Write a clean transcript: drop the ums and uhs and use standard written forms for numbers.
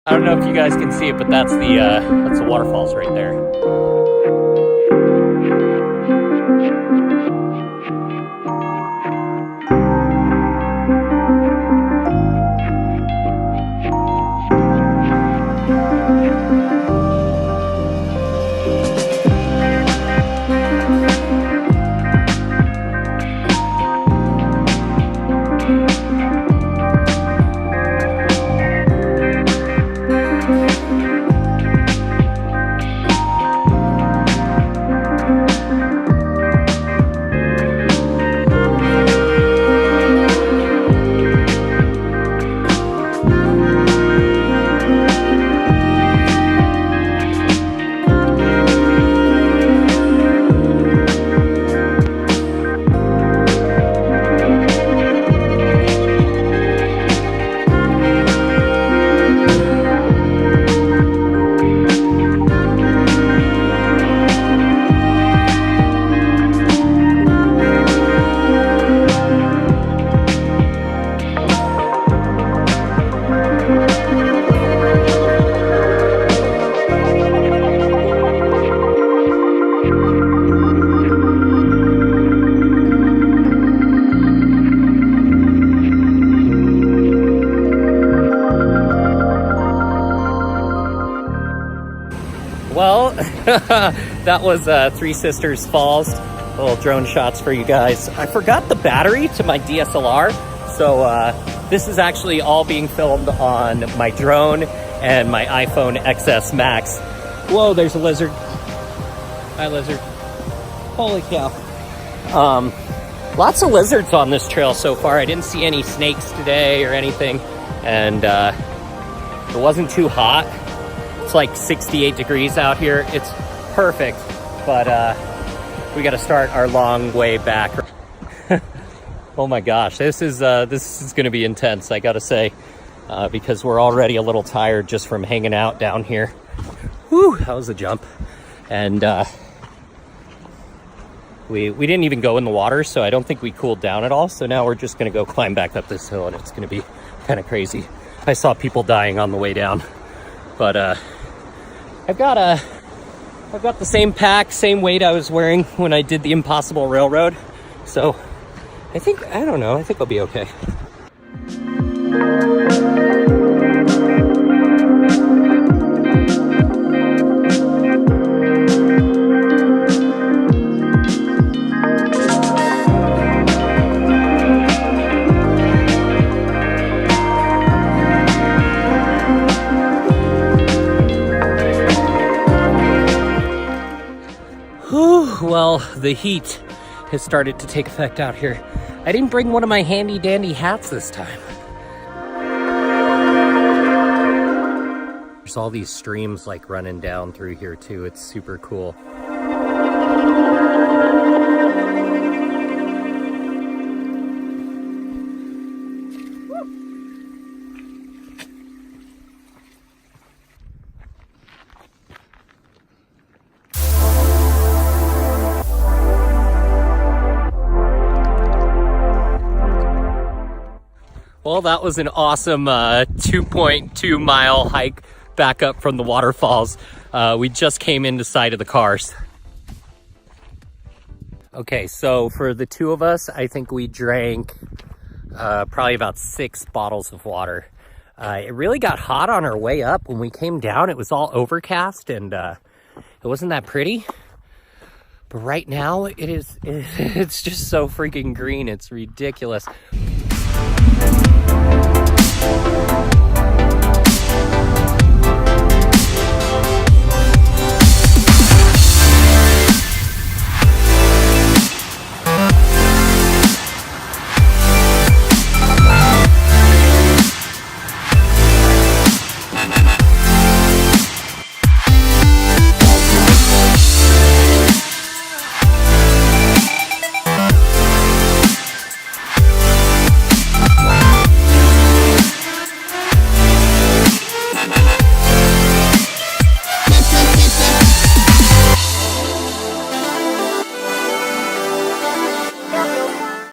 I don't know if you guys can see it, but that's the waterfalls right there. Well, that was Three Sisters Falls. Little drone shots for you guys. I forgot the battery to my DSLR, so this is actually all being filmed on my drone and my iPhone XS Max. Whoa, there's a lizard. Hi, lizard. Holy cow. Lots of lizards on this trail so far. I didn't see any snakes today or anything, and it wasn't too hot. It's like 68 degrees out here. It's perfect, but we got to start our long way back. Oh my gosh, this is going to be intense, I got to say, because we're already a little tired just from hanging out down here. Whew, that was a jump. And we didn't even go in the water, so I don't think we cooled down at all. So now we're just going to go climb back up this hill, and it's going to be kind of crazy. I saw people dying on the way down, but I've got the same pack, same weight I was wearing when I did the Impossible Railroad. So I think I'll be okay. Well, the heat has started to take effect out here. I didn't bring one of my handy dandy hats this time. There's all these streams like running down through here too. It's super cool. Well, that was an awesome 2.2 mile hike back up from the waterfalls. We just came into sight of the cars. Okay, so for the two of us, I think we drank probably about 6 bottles of water. It really got hot on our way up. When we came down, it was all overcast and it wasn't that pretty. But right now, it's just so freaking green. It's ridiculous.